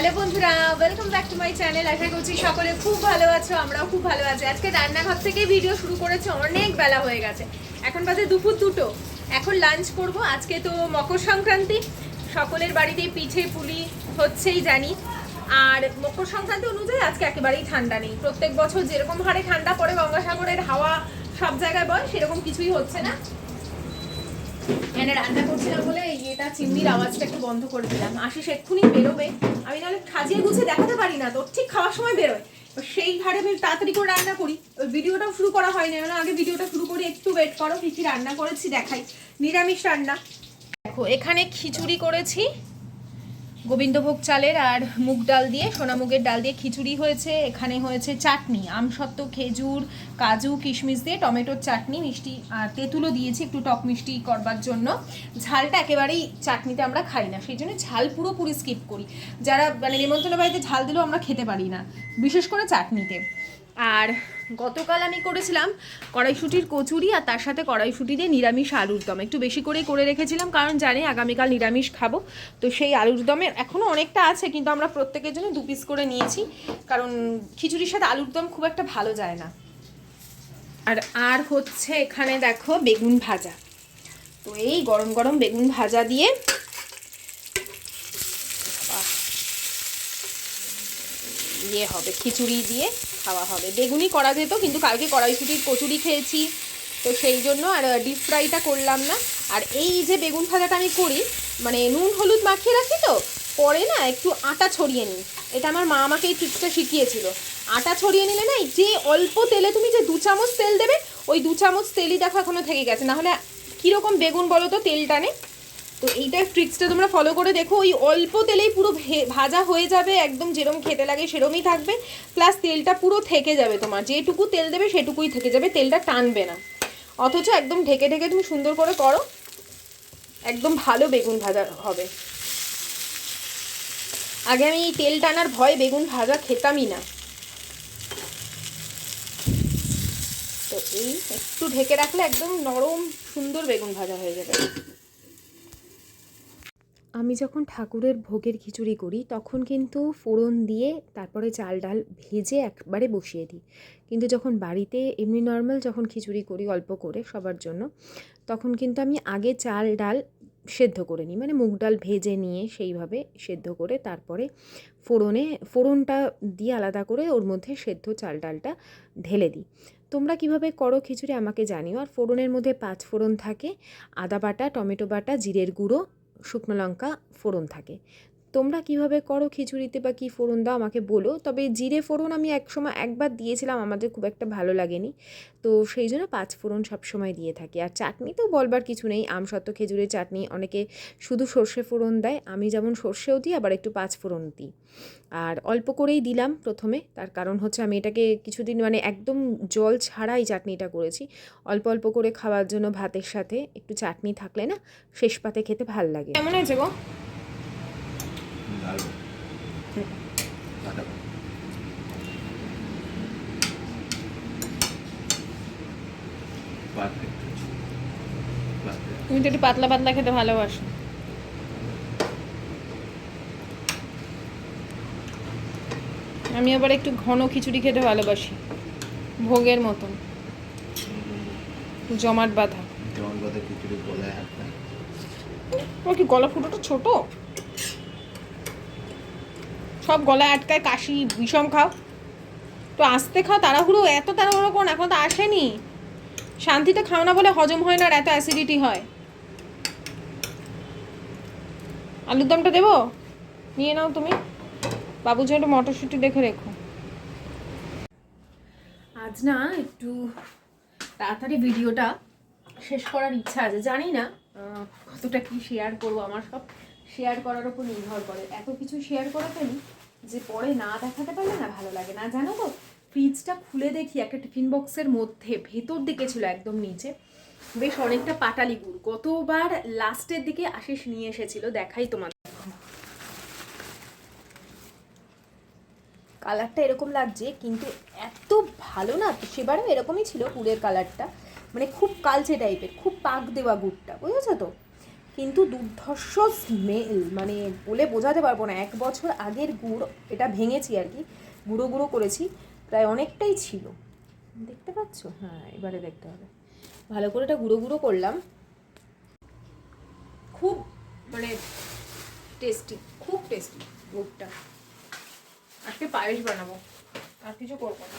Hello বন্ধুরা, welcome back to my channel. আশা করছি সকলে খুব ভালো আছো, আমরাও খুব ভালো আছি। আজকে রান্নাঘর থেকে ভিডিও শুরু করেছে, অনেক বেলা হয়ে গেছে, এখন বাজে দুপুর 2টো। এখন লাঞ্চ করব। আজকে তো মকর সংক্রান্তি, সকলের বাড়িতেই পিঠে পুলি হচ্ছেই জানি। আর মকর সংক্রান্তি অনুযায়ী আজকে একেবারেই ঠান্ডা নেই। প্রত্যেক বছর যেরকম হারে ঠান্ডা পড়ে, গঙ্গাসাগরের হাওয়া সব জায়গায় বয়, সেরকম কিছুই হচ্ছে না। এখানে রান্না করছিলাম বলে এটা চিমনির আওয়াজটা একটু বন্ধ করে দিলাম। আশিস এক্ষুনি বেরোবে, আমি নাহলে সাজিয়ে গুছিয়ে দেখাতে পারি না, তো ঠিক খাওয়ার সময় বেরোয়। সেই হারে বেশ তাড়াতাড়ি করে রান্না করি। ওই ভিডিওটাও শুরু করা হয়নি, মানে আগে ভিডিওটা শুরু করি, একটু ওয়েট করো। কি কি রান্না করেছি দেখাই। নিরামিষ রান্না দেখো, এখানে খিচুড়ি করেছি গোবিন্দভোগ চালের আর মুগ ডাল দিয়ে, সোনা মুগের ডাল দিয়ে খিচুড়ি হয়েছে। এখানে হয়েছে চাটনি, আমসত্ত্ব, খেজুর, কাজু, কিশমিশ দিয়ে টমেটোর চাটনি, মিষ্টি আর তেঁতুলও দিয়েছি একটু টক মিষ্টি করবার জন্য। ঝালটা একেবারেই চাটনিতে আমরা খাই না, সেই জন্য ঝাল পুরোপুরি স্কিপ করি। যারা মানে নিমন্ত্রণ বাড়িতে ঝাল দিলেও আমরা খেতে পারি না, বিশেষ করে চাটনিতে। আর গতকাল আমি করেছিলাম কড়াইশুঁটির কচুরি, আর তার সাথে কড়াইশুঁটি দিয়ে নিরামিষ আলুর দম। একটু বেশি করেই করে রেখেছিলাম, কারণ জানি আগামীকাল নিরামিষ খাবো। তো সেই আলুর দমের এখনও অনেকটা আছে, কিন্তু আমরা প্রত্যেকের জন্য 2 পিস করে নিয়েছি, কারণ খিচুড়ির সাথে আলুর দম খুব একটা ভালো যায় না। আর হচ্ছে এখানে দেখো বেগুন ভাজা। তো এই গরম গরম বেগুন ভাজা দিয়ে হবে, খিচুড়ি দিয়ে খাওয়া হবে। বেগুনই করা যেত, কিন্তু কালকে কড়াইশুঁটির কচুরি খেয়েছি, তো সেই জন্য আর ডিপ ফ্রাইটা করলাম না। আর এই যে বেগুন ভাজাটা আমি করি, মানে নুন হলুদ মাখিয়ে রাখি, তো পরে না একটু আটা ছড়িয়ে নিই। এটা আমার মা আমাকে এই ট্রিক্সটা শিখিয়েছিল। আটা ছড়িয়ে নিলে না, যে অল্প তেলে তুমি যে 2 চামচ তেল দেবে, ওই 2 চামচ তেলই দেখো এখনো থেকে গেছে, নাহলে কীরকম বেগুন বলো তো, তেল টানে। তো এইটা ট্রিক্সটা তোমরা ফলো করে দেখো, ওই অল্প তেলেই পুরো ভাজা হয়ে যাবে, একদম যেরকম খেতে লাগে সেরকমই থাকবে, প্লাস তেলটা পুরো থেকে যাবে। তোমার যেটুকু তেল দেবে সেটুকুই থেকে যাবে, তেলটা টানবে না। অথচ একদম ঢেকে ঢেকে তুমি সুন্দর করে করো, একদম ভালো বেগুন ভাজা হবে। আগে আমি এই তেল টানার ভয়ে বেগুন ভাজা খেতামই না। তো এই একটু ঢেকে রাখলে একদম নরম সুন্দর বেগুন ভাজা হয়ে যাবে। আমি যখন ঠাকুরের ভোগের খিচুড়ি করি, তখন কিন্তু ফোড়ন দিয়ে তারপরে চাল ডাল ভেজে একবারে বসিয়ে দিই। কিন্তু যখন বাড়িতে এমনি নর্মাল যখন খিচুড়ি করি অল্প করে সবার জন্য, তখন কিন্তু আমি আগে চাল ডাল সেদ্ধ করে নিই, মানে মুগ ডাল ভেজে নিয়ে সেইভাবে সেদ্ধ করে তারপরে ফোড়নটা দিয়ে আলাদা করে ওর মধ্যে সেদ্ধ চাল ডালটা ঢেলে দিই। তোমরা কিভাবে করো খিচুড়ি আমাকে জানিও। আর ফোড়নের মধ্যে 5 ফোড়ন থাকে, আদা বাটা, টমেটো বাটা, জিরের গুঁড়ো, শুকনো লঙ্কা ফোড়ন থাকে। তোমরা কিভাবে করো খিচুড়িতে বা কী ফোড়ন দাও আমাকে বলো। তবে জিরে ফোড়ন আমি একবার দিয়েছিলাম, আমাদের খুব একটা ভালো লাগেনি, তো সেই জন্য 5 ফোড়ন সবসময় দিয়ে থাকি। আর চাটনি তো বলবার কিছু নেই, আমসত্ত্ব খেজুরের চাটনি অনেকে শুধু সর্ষে ফোড়ন দেয়, আমি যেমন সর্ষেও দিই, আবার একটু 5 ফোড়ন দিই। আর অল্প করেই দিলাম প্রথমে, তার কারণ হচ্ছে আমি এটাকে কিছুদিন মানে একদম জল ছাড়াই চাটনিটা করেছি। অল্প অল্প করে খাওয়ার জন্য ভাতের সাথে একটু চাটনি থাকলে না শেষ পাতে খেতে ভাল লাগে। কেমন হয়েছে গো? তুমি তো একটু পাতলা পাতলা খেতে ভালোবাসো। আমি আবার একটু ঘন খিচুড়ি খেতে ভালোবাসি, ভোগের মতন, জমাট বাঁধা। ও কি গলা ফুটোটা ছোট, সব গলায় আটকায়, কাশি বিষম খাও, তো আস্তে খাও, তাড়াহুড়ো এত তাড়াহুড়ো কোন, এখন তো আসেনি। শান্তিতে খাও না বলে হজম হয় না, আর এত অ্যাসিডিটি হয়। আলুর দমটা দেবো, নিয়ে নাও তুমি, বাবুর জন্য একটু মটরশুঁটি দেখে রেখো। আজ না একটু তাড়াতাড়ি ভিডিওটা শেষ করার ইচ্ছা আছে, জানি না কতটা কি শেয়ার করবো। আমার সব শেয়ার করার উপর নির্ভর করে, এত কিছু শেয়ার করে ফেলি যে পরে না দেখাতে পারলে না ভালো লাগে না। জানো তো, ফ্রিজটা খুলে দেখি একটা টিফিন বক্সের মধ্যে ভেতর দিকে ছিল একদম নিচে বেশ অনেকটা পাটালি গুড়। গতবার লাস্টের দিকে আশিস নিয়ে এসেছিল, দেখাই তোমার। কালারটা এরকম লাগছে, কিন্তু এত ভালো না, সেবারও এরকমই ছিল গুড়ের কালারটা, মানে খুব কালচে টাইপের, খুব পাক দেওয়া গুড়টা, বুঝেছো তো। কিন্তু দুর্ধর্ষ স্মেল, মানে বলে বোঝাতে পারবো না। 1 বছর আগের গুড়, এটা ভেঙেছি আর কি, গুঁড়ো গুঁড়ো করেছি, প্রায় অনেকটাই ছিল, দেখতে পাচ্ছ? হ্যাঁ, এবারে দেখতে হবে। ভালো করে এটা গুঁড়ো গুঁড়ো করলাম। খুব মানে টেস্টি, খুব টেস্টি গুড়টা। আজকে পায়েস বানাবো, আর কিছু করবো না।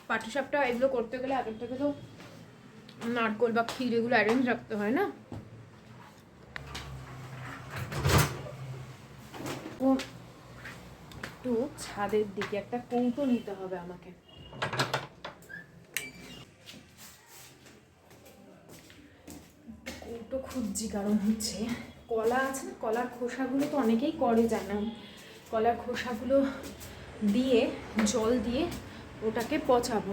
পাটিসাপটা এগুলো করতে গেলে আগের থেকে তো নারকোল বা ক্ষীর এগুলো অ্যারেঞ্জ রাখতে হয় না। ও একটু ছাদের দিকে একটা কৌটো নিতে হবে আমাকে। কৌটো খুঁজছি, কারণ হচ্ছে কলা আছে না, কলার খোসাগুলো তো অনেকেই করে জানেন। কলার খোসাগুলো দিয়ে জল দিয়ে ওটাকে পচাবো,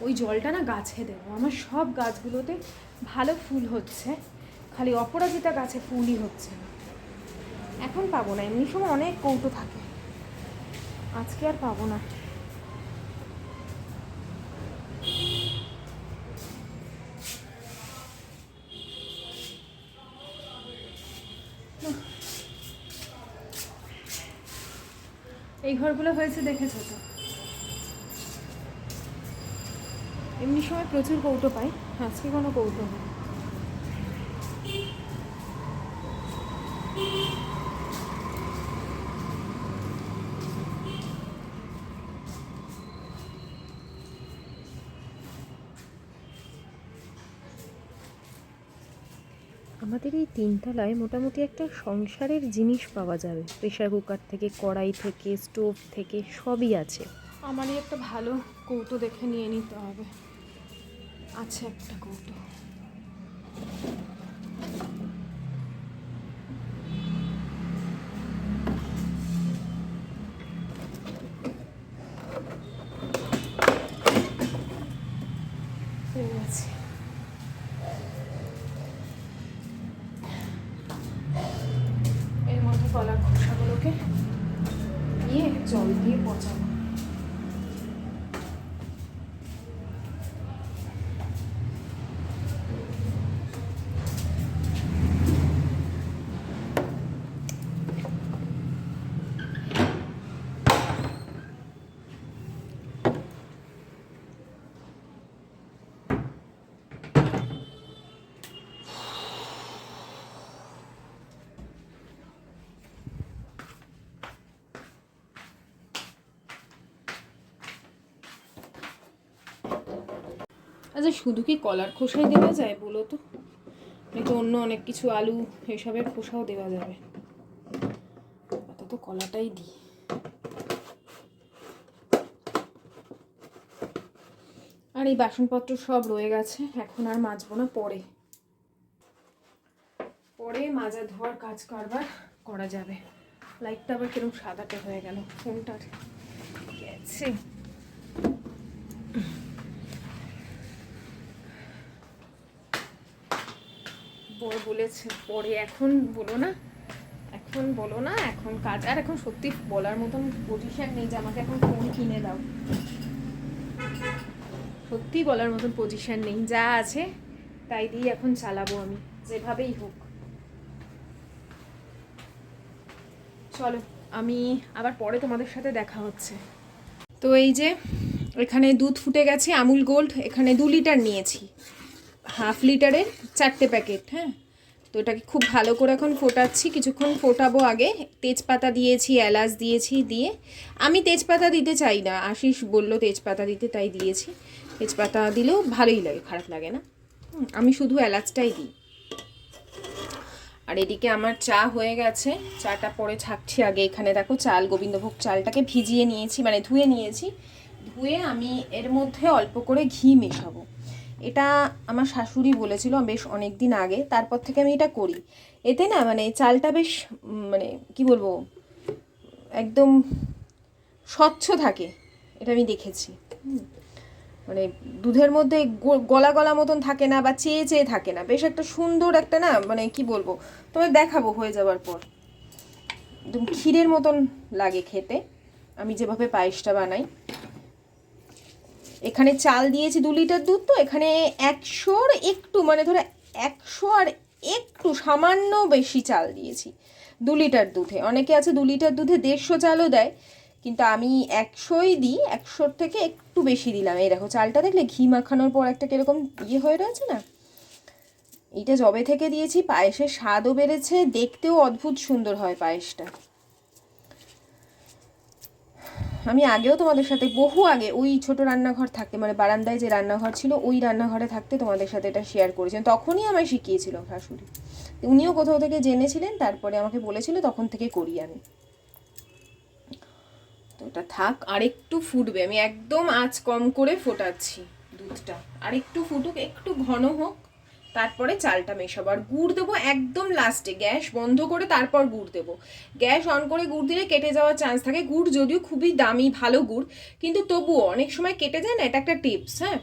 ওই জলটা না গাছে দেবো। আমার সব গাছগুলোতে ভালো ফুল হচ্ছে, খালি অপরাজিতা গাছে ফুলই হচ্ছে না। এখন পাবো না, এমনি সময় অনেক কৌটো থাকে, আজকে আর পাবো না। এই ঘরগুলো হয়েছে দেখেছো তো, এমনি সময় প্রচুর কৌটো পাই, আজকে কোনো কৌটো নেই। আমাদের এই 3 তলায় মোটামুটি একটা সংসারের জিনিস পাওয়া যাবে, প্রেসার কুকার থেকে, কড়াই থেকে, স্টোভ থেকে, সবই আছে। আমারই একটা ভালো কৌটো দেখে নিয়ে নিতে হবে। আছে একটা কৌটো। আছে, এর মধ্যে কলার খোসাগুলোকে দিয়ে জল দিয়ে পচাবো। আচ্ছা, শুধু কি কলার খোসাই দেওয়া যায় বলো তো? নাকি অন্য অনেক কিছু, আলু এসবের খোসাও দেওয়া যাবে? আপাতত কলাটাই দিই। আর এই বাসনপত্র সব রয়ে গেছে, এখন আর মাজবো না, পরে মাজা ধোয়ার কাজ কারবার করা যাবে। লাইটটা আবার কিরকম সাদাটে হয়ে গেল ফোনটার, গেছে। বর বলেছে পরে, এখন বলো না, এখন বলো না, এখন কাজ। আর এখন সত্যি বলার মতন পজিশন নেই যে আমাকে এখন ফোন কিনে দাও, সত্যি বলার মতন পজিশন নেই। যা আছে তাই দিয়ে এখন চালাবো আমি, যেভাবেই হোক। চলো, আমি আবার পরে তোমাদের সাথে দেখা হচ্ছে। তো এই যে এখানে দুধ ফুটে গেছে, আমুল গোল্ড, এখানে 2 লিটার নিয়েছি, হাফ লিটারের 4টে প্যাকেট। হ্যাঁ, তো এটাকে খুব ভালো করে এখন ফোটাচ্ছি, কিছুক্ষণ ফোটাবো। আগে তেজপাতা দিয়েছি, এলাচ দিয়েছি, দিয়ে আমি তেজপাতা দিতে চাই না, আশিস বললো তেজপাতা দিতে, তাই দিয়েছি। তেজপাতা দিলেও ভালোই লাগে, খারাপ লাগে না। আমি শুধু এলাচটাই দিই। আর এদিকে আমার চা হয়ে গেছে, চাটা পরে ছাকছি। আগে এখানে দেখো চাল, গোবিন্দভোগ চালটাকে ভিজিয়ে নিয়েছি, মানে ধুয়ে নিয়েছি। ধুয়ে আমি এর মধ্যে অল্প করে ঘি মেশাবো। এটা আমার শাশুড়ি বলেছিল বেশ অনেক দিন আগে, তারপর থেকে আমি এটা করি। এতে না মানে চালটা বেশ মানে কি বলবো, একদম স্বচ্ছ থাকে, এটা আমি দেখেছি। মানে দুধের মধ্যে গলা গলা মতন থাকে না, বা চেয়ে চেয়ে থাকে না, বেশ একটা সুন্দর একটা না, মানে কি বলবো, তোমায় দেখাবো হয়ে যাওয়ার পর। একদম ক্ষীরের মতন লাগে খেতে, আমি যেভাবে পায়েসটা বানাই। এখানে চাল দিয়েছি 2 লিটার দুধ, তো এখানে 100-র একটু মানে ধরো 100 আর একটু সামান্য বেশি চাল দিয়েছি 2 লিটার দুধে। অনেকে আছে 2 লিটার দুধে 150 চালও দেয়, কিন্তু আমি 100ই দিই, 100-র থেকে একটু বেশি দিলাম। এই দেখো চালটা দেখলে ঘি মাখানোর পর একটা কিরকম ইয়ে হয়ে রয়েছে না। এইটা যবে থেকে দিয়েছি পায়েসের স্বাদও বেড়েছে, দেখতেও অদ্ভুত সুন্দর হয় পায়েসটা। আমি আগেও তোমাদের সাথে বহু আগে ওই ছোট রান্নাঘর থাকতে, মানে বারান্দায় যে রান্নাঘর ছিল ওই রান্নাঘরে থাকতে তোমাদের সাথে এটা শেয়ার করেছিলেন, তখনই আমায় শিখিয়েছিল শাশুড়ি। উনিও কোথাও থেকে জেনেছিলেন, তারপরে আমাকে বলেছিল, তখন থেকে করি আমি। তো এটা থাক, আরেকটু ফুটবে, আমি একদম আঁচ কম করে ফোটাচ্ছি দুধটা, আরেকটু ফুটুক, একটু ঘন হোক, তারপরে চালটা মেশাবো। আর গুড় দেবো একদম লাস্টে, গ্যাস বন্ধ করে তারপর গুড় দেবো। গ্যাস অন করে গুড় দিলে কেটে যাওয়ার চান্স থাকে। গুড় যদিও খুবই দামি ভালো গুড়, কিন্তু তবুও অনেক সময় কেটে যায় না, এটা একটা টিপস। হ্যাঁ,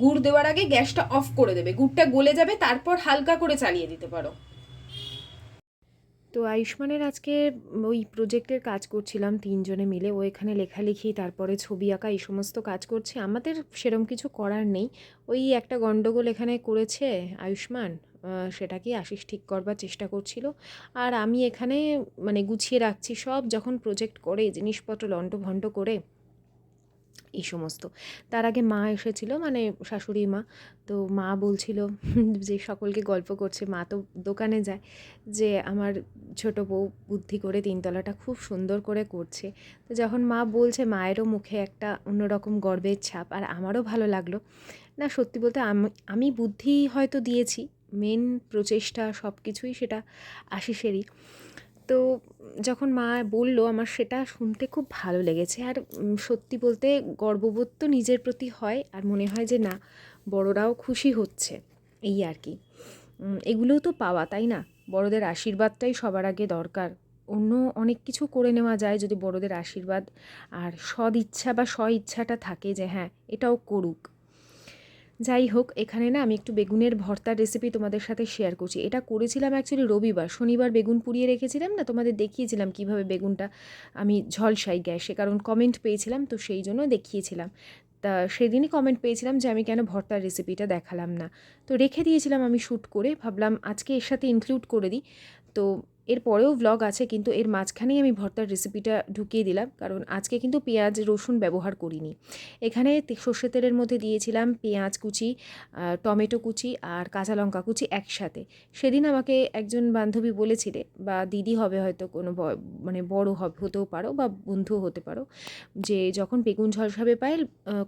গুড় দেওয়ার আগে গ্যাসটা অফ করে দেবে, গুড়টা গলে যাবে, তারপর হালকা করে চালিয়ে দিতে পারো। তো আয়ুষ্মানের আজকে ওই প্রজেক্টের কাজ করছিলাম 3 জনে মিলে, ও এখানে লেখালেখি তারপরে ছবি আঁকা এই সমস্ত কাজ করছে। আমাদের সেরম কিছু করার নেই, ওই একটা গন্ডগোল এখানে করেছে আয়ুষ্মান, সেটা কি আশিস ঠিক করবার চেষ্টা করছিল। আর আমি এখানে মানে গুছিয়ে রাখছি সব, যখন প্রজেক্ট করে জিনিসপত্র লন্ডভন্ড করে এই সমস্ত। তার আগে মা এসেছিল, মানে শাশুড়ি মা। তো মা বলছিল যে সকলকে গল্প করছে, মা তো দোকানে যায়, যে আমার ছোট বউ বুদ্ধি করে 3 তলাটা খুব সুন্দর করে করছে। তো যখন মা বলছে, মায়েরও মুখে একটা অন্যরকম গর্বের ছাপ, আর আমারও ভালো লাগলো। না সত্যি বলতে আমি বুদ্ধি হয়তো দিয়েছি, মেন প্রচেষ্টা সব কিছুই সেটা আশিসেরই। তো যখন মা বলল, আমার সেটা শুনতে খুব ভালো লেগেছে। আর সত্যি বলতে গর্ববোধ তো নিজের প্রতি হয়, আর মনে হয় যে না, বড়রাও খুশি হচ্ছে, এই আর কি। এগুলোও তো পাওয়া, তাই না? বড়দের আশীর্বাদটাই সবার আগে দরকার। অন্য অনেক কিছু করে নেওয়া যায় যদি বড়দের আশীর্বাদ আর সদ ইচ্ছা বা স্ব ইচ্ছাটা থাকে যে হ্যাঁ এটাও করুক। যাই হোক, এখানে না আমি একটু বেগুনের ভর্তার রেসিপি তোমাদের সাথে শেয়ার করছি। এটা করেছিলাম অ্যাকচুয়ালি রবিবার, শনিবার বেগুন পুড়িয়ে রেখেছিলাম না, তোমাদের দেখিয়েছিলাম কিভাবে বেগুনটা আমি ঝলসাই গ্যাসে, কারণ কমেন্ট পেয়েছিলাম, তো সেই জন্য দেখিয়েছিলাম। তা সেদিনই কমেন্ট পেয়েছিলাম যে আমি কেন ভর্তার রেসিপিটা দেখালাম না, তো রেখে দিয়েছিলাম আমি শ্যুট করে, ভাবলাম আজকে এর সাথে ইনক্লুড করে দিই। তো এর পরেও ভ্লগ আছে, কিন্তু এর মাঝখানেই আমি ভর্তার রেসিপিটা ঢুকিয়ে দিলাম, কারণ আজকে কিন্তু পেঁয়াজ রসুন ব্যবহার করিনি। এখানে সর্ষে তেলের মধ্যে দিয়েছিলাম পেঁয়াজ কুচি, টমেটো কুচি আর কাঁচা লঙ্কা কুচি একসাথে। সেদিন আমাকে একজন বান্ধবী বলেছিলে, বা দিদি হবে হয়তো, কোনো মানে বড় হতেও পারো বা বন্ধুও হতে পারো, যে যখন বেগুন ঝলসাবে পায়েল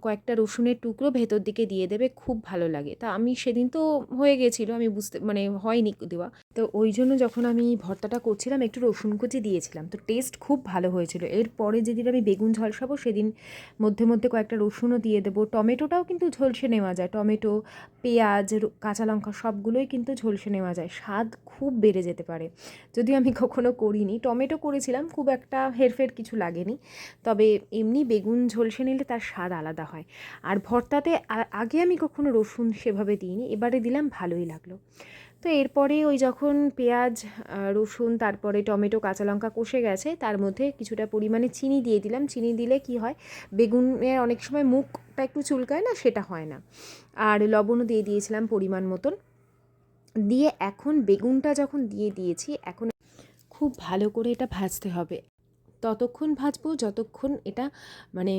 কয়েকটা রসুনের টুকরো ভেতর দিকে দিয়ে দেবে, খুব ভালো লাগে। তা আমি সেদিন তো হয়ে গেছিলো, আমি বুঝতে মানে হয়নি দেওয়া, তো ওই জন্য যখন আমি ভর্তাটা করছিলাম একটু রসুন কুচি দিয়েছিলাম, তো টেস্ট খুব ভালো হয়েছিল। এরপরে যেদিন আমি বেগুন ঝলসাবো সেদিন মধ্যে মধ্যে কয়েকটা রসুনও দিয়ে দেবো। টমেটোটাও কিন্তু ঝলসে নেওয়া যায়, টমেটো পেঁয়াজ কাঁচা লঙ্কা সবগুলোই কিন্তু ঝলসে নেওয়া যায়, স্বাদ খুব বেড়ে যেতে পারে। যদিও আমি কখনো করিনি, টমেটো করেছিলাম, খুব একটা হেরফের কিছু লাগেনি, তবে এমনি বেগুন ঝলসে নিলে তার স্বাদ আলাদা হয়। আর ভর্তাতে আগে আমি কখনো রসুন সেভাবে দিইনি, এবারে দিলাম, ভালোই লাগলো। তো এরপরে ওই যখন পেঁয়াজ রসুন তারপরে টমেটো কাঁচা লঙ্কা কষে গেছে, তার মধ্যে কিছুটা পরিমাণে চিনি দিয়ে দিলাম। চিনি দিলে কি হয়, বেগুনের অনেক সময় মুখটা একটু চুলকায় না, সেটা হয় না। আর লবণও দিয়ে দিয়েছিলাম পরিমাণ মতন। দিয়ে এখন বেগুনটা যখন দিয়ে দিয়েছি, এখন খুব ভালো করে এটা ভাজতে হবে। ততক্ষণ ভাজবো যতক্ষণ এটা মানে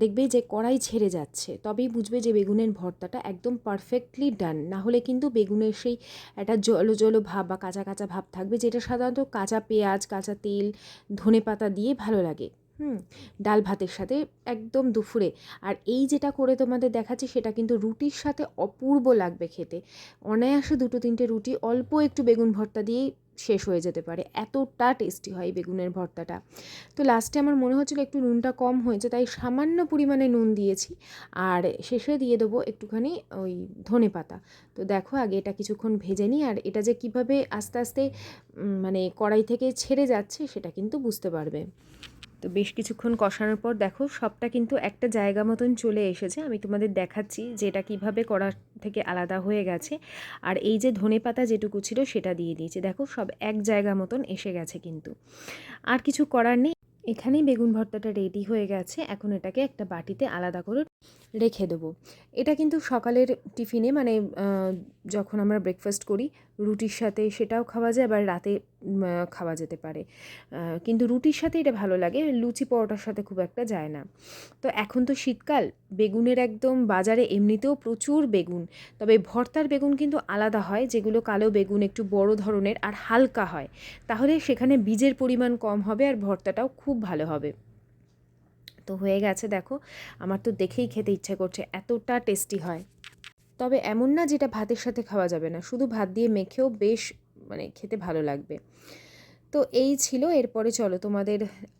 দেখবে যে কড়াই ছেড়ে যাচ্ছে, তবেই বুঝবে যে বেগুনের ভর্তাটা একদম পারফেক্টলি ডান। না হলে কিন্তু বেগুনের সেই একটা জলো জলো ভাব বা কাঁচা কাঁচা ভাব থাকবে, যেটা সাধারণত কাঁচা পেঁয়াজ কাঁচা তেল ধনেপাতা দিয়ে ভালো লাগে ডাল ভাতের সাথে একদম দুপুরে। আর এই যেটা করে তোমাদের দেখাচ্ছি সেটা কিন্তু রুটির সাথে অপূর্ব লাগবে খেতে। অনায়াসে 2-3টে রুটি অল্প একটু বেগুন ভর্তা দিয়েই শেষ হয়ে যেতে পারে, এতটা টেস্টি হয় বেগুনের ভর্তাটা। তো লাস্টে আমার মনে হচ্ছিলো একটু নুনটা কম হয়েছে, তাই সামান্য পরিমাণে নুন দিয়েছি। আর শেষে দিয়ে দেবো একটুখানি ওই ধনেপাতা। তো দেখো আগে এটা কিছুক্ষণ ভেজে নিই, আর এটা যে কীভাবে আস্তে আস্তে মানে কড়াই থেকে ছেড়ে যাচ্ছে সেটা কিন্তু বুঝতে পারবে। তো বেশ কিছুক্ষণ কষানোর পর দেখো সবটা কিন্তু একটা জায়গা মতন চলে এসেছে। আমি তোমাদের দেখাচ্ছি যে এটা কীভাবে কড়া থেকে আলাদা হয়ে গেছে। আর এই যে ধনেপাতা যেটুকু ছিল সেটা দিয়ে দিয়েছি, দেখো সব এক জায়গা মতন এসে গেছে কিন্তু। আর কিছু করার নেই, এখানেই বেগুন ভর্তাটা রেডি হয়ে গেছে। এখন এটাকে একটা বাটিতে আলাদা করে রেখে দেবো। এটা কিন্তু সকালের টিফিনে মানে যখন আমরা ব্রেকফাস্ট করি রুটির সাথে সেটাও খাওয়া যায়, আবার রাতে খাওয়া যেতে পারে। কিন্তু রুটির সাথে এটা ভালো লাগে, লুচি পরোটার সাথে খুব একটা যায় না। তো এখন তো শীতকাল, বেগুনের একদম বাজারে এমনিতেও প্রচুর বেগুন, তবে ভর্তার বেগুন কিন্তু আলাদা হয়, যেগুলো কালো বেগুন একটু বড় ধরনের আর হালকা হয়, তাহলে সেখানে বীজের পরিমাণ কম হবে আর ভর্তাটাও খুব ভালো হবে। তো হয়ে গেছে দেখো, আমার তো দেখেই খেতে ইচ্ছে করছে, এতটা টেস্টি হয়। তবে এমন না যেটা ভাতের সাথে খাওয়া যাবে না, শুধু ভাত দিয়ে মেখেও বেশ মানে খেতে ভালো লাগবে। তো এই ছিল। এরপরে চলো তোমাদের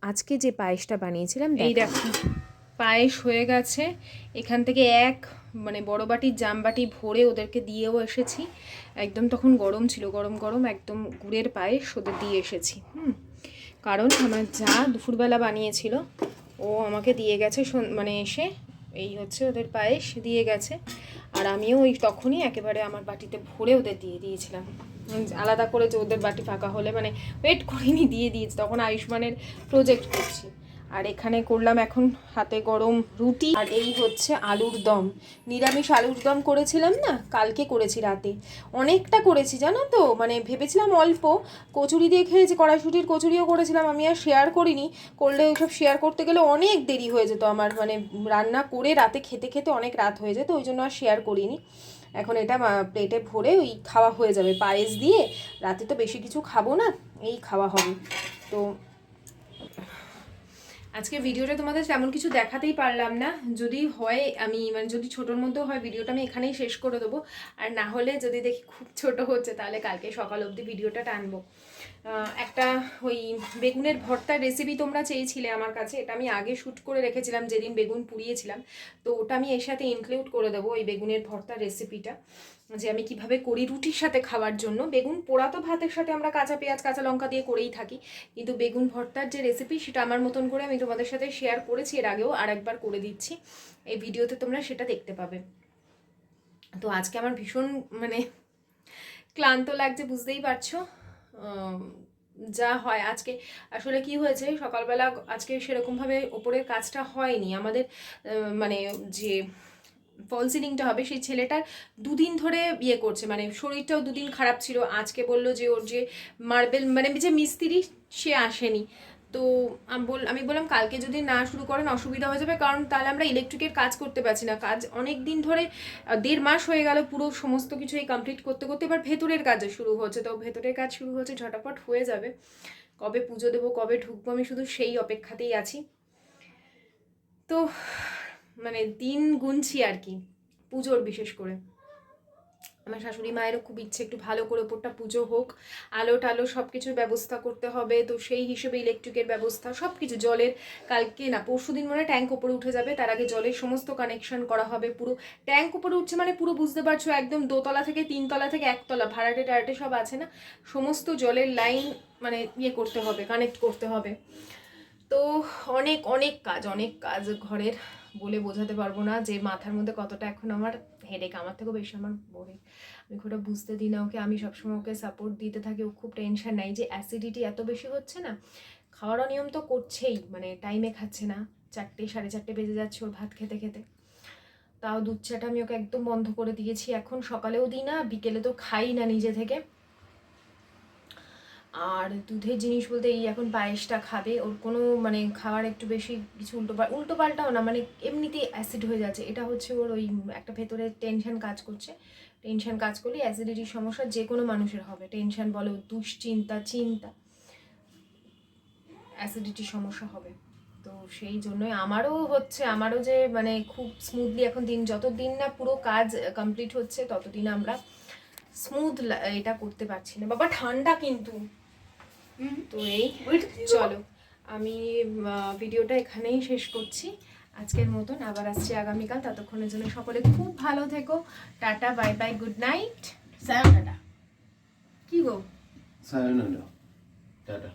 আজকে যে পায়েসটা বানিয়েছিলাম এই দেখো পায়েস হয়ে গেছে। এখান থেকে মানে বড় বাটির জামবাটি ভরে ওদেরকে দিয়েও এসেছি। একদম তখন গরম ছিল, গরম গরম একদম গুড়ের পায়েস ওদের দিয়ে এসেছি। কারণ আমার যা দুপুরবেলা বানিয়েছিল ও আমাকে দিয়ে গেছে, মানে এসে এই হচ্ছে ওদের পায়েস দিয়ে গেছে। আর আমিও ওই তখনই একেবারে আমার বাটিতে ভরে ওদের দিয়ে দিয়েছিলাম, আলাদা করে যে ওদের বাটি ফাঁকা হলে মানে ওয়েট করিনি, দিয়ে দিয়েছি। তখন আয়ুষ্মানের প্রজেক্ট করছি। আর এখানে করলাম এখন হাতে গরম রুটি, আর এই হচ্ছে আলুর দম। নিরামিষ আলুর দম করেছিলাম না, কালকে করেছি রাতে, অনেকটা করেছি জানো তো, মানে ভেবেছিলাম অল্প। কচুরি দিয়ে খেয়েছি, কড়াইশুটির কচুরিও করেছিলাম, আমি আর শেয়ার করিনি। করলে ওইসব শেয়ার করতে গেলে অনেক দেরি হয়ে যেত আমার, মানে রান্না করে রাতে খেতে খেতে অনেক রাত হয়ে যেত, ওই জন্য আর শেয়ার করিনি। এখন এটা প্লেটে ভরে ওই খাওয়া হয়ে যাবে পায়েস দিয়ে। রাতে তো বেশি কিছু খাবো না, এই খাওয়া হবে। তো আজকে ভিডিওটা তোমাদের তেমন কিছু দেখাতেই পারলাম না, যদি হয় আমি মানে যদি ছোটোর মধ্যেও হয় ভিডিওটা আমি এখানেই শেষ করে দেবো। আর না হলে যদি দেখি খুব ছোট হচ্ছে তাহলে কালকে সকাল অবধি ভিডিওটা টানবো। একটা ওই বেগুনের ভর্তার রেসিপি তোমরা চেয়েছিলে আমার কাছে, এটা আমি আগে শ্যুট করে রেখেছিলাম যেদিন বেগুন পুড়িয়েছিলাম, তো ওটা আমি এর সাথে ইনক্লুড করে দেবো ওই বেগুনের ভর্তার রেসিপিটা, যে আমি কিভাবে করি রুটির সাথে খাওয়ার জন্য। বেগুন পোড়া তো ভাতের সাথে আমরা কাঁচা পেঁয়াজ কাঁচা লঙ্কা দিয়ে করেই থাকি, কিন্তু বেগুন ভর্তার যে রেসিপি সেটা আমার মতন করে আমি তোমাদের সাথে শেয়ার করেছি এর আগেও, আর একবার করে দিচ্ছি এই ভিডিওতে, তোমরা সেটা দেখতে পাবে। তো আজকে আমার ভীষণ মানে ক্লান্ত লাগছে, বুঝতেই পারছো। যা হয় আজকে, আসলে কি হয়েছে সকালবেলা আজকে সেরকমভাবে ওপরের কাজটা হয়নি আমাদের, মানে যে ফল সিলিংটা হবে সেই ছেলেটার দুদিন ধরে ইয়ে করছে, মানে শরীরটাও দুদিন খারাপ ছিল। আজকে বললো যে ওর যে মার্বেল মানে যে মিস্ত্রি সে আসেনি। তো আমি বললাম কালকে যদি না শুরু করেন অসুবিধা হয়ে যাবে, কারণ তাহলে আমরা ইলেকট্রিকের কাজ করতে পারছি না। কাজ অনেক দিন ধরে 1.5 মাস হয়ে গেল পুরো সমস্ত কিছু এই কমপ্লিট করতে করতে, এবার ভেতরের কাজে শুরু হচ্ছে। তো ভেতরের কাজ শুরু হচ্ছে, ঝটাপট হয়ে যাবে। কবে পুজো দেবো, কবে ঢুকবো, আমি শুধু সেই অপেক্ষাতেই আছি। তো মানে দিন গুনছি আর কি, পুজোর বিশেষ করে। আমার শাশুড়ি মায়েরও খুব ইচ্ছে একটু ভালো করে ওপরটা পুজো হোক, আলো টালো সব কিছুর ব্যবস্থা করতে হবে। তো সেই হিসেবে ইলেকট্রিকের ব্যবস্থা সব কিছু, জলের কালকে না পরশু দিন মানে ট্যাঙ্ক ওপরে উঠে যাবে, তার আগে জলের সমস্ত কানেকশন করা হবে। পুরো ট্যাঙ্ক উপরে উঠছে মানে পুরো বুঝতে পারছো একদম 2তলা থেকে 3তলা থেকে 1তলা ভাড়াটে টাড়াটে সব আছে না, সমস্ত জলের লাইন মানে ইয়ে করতে হবে, কানেক্ট করতে হবে। তো অনেক অনেক কাজ, অনেক কাজ ঘরের, বলে বোঝাতে পারবো না যে মাথার মধ্যে কতটা এখন আমার হেডেক। আমার থেকেও বেশি আমার বড়, আমি খুব বুঝতে দিই না ওকে, আমি সবসময় ওকে সাপোর্ট দিতে থাকি। ও খুব টেনশন নাই যে অ্যাসিডিটি এত বেশি হচ্ছে না, খাওয়ার নিয়ম তো করছেই, মানে টাইমে খাচ্ছে না, 4টে 4:30 বেজে যাচ্ছে ওর ভাত খেতে খেতে। তাও দুধ চাটা আমি ওকে একদম বন্ধ করে দিয়েছি, এখন সকালেও দিই না, বিকেলে তো খাই না নিজে থেকে। আর দুধের জিনিস বলতে এই এখন পায়েসটা খাবে, ওর কোনো মানে খাওয়ার একটু বেশি কিছু উল্টো পাল্টাও না, মানে এমনিতেই অ্যাসিড হয়ে যাচ্ছে। এটা হচ্ছে ওর ওই একটা ভেতরে টেনশন কাজ করছে, টেনশন কাজ করলে অ্যাসিডিটির সমস্যা যে কোনো মানুষের হবে। টেনশন বলো, দুশ্চিন্তা, চিন্তা, অ্যাসিডিটির সমস্যা হবে। তো সেই জন্যই আমারও যে মানে খুব স্মুথলি এখন দিন, যত দিন না পুরো কাজ কমপ্লিট হচ্ছে ততদিন আমরা স্মুথ এটা করতে পারছি না। বাবা ঠান্ডা কিন্তু। তো এই চলো আমি ভিডিওটা এখানেই শেষ করছি আজকের মতন, আবার আসছি আগামীকাল। ততক্ষণের জন্য সকলে খুব ভালো থেকো, tata, bye bye, good night, সায়োনারা। কি গো সায়োনারা, টাটা।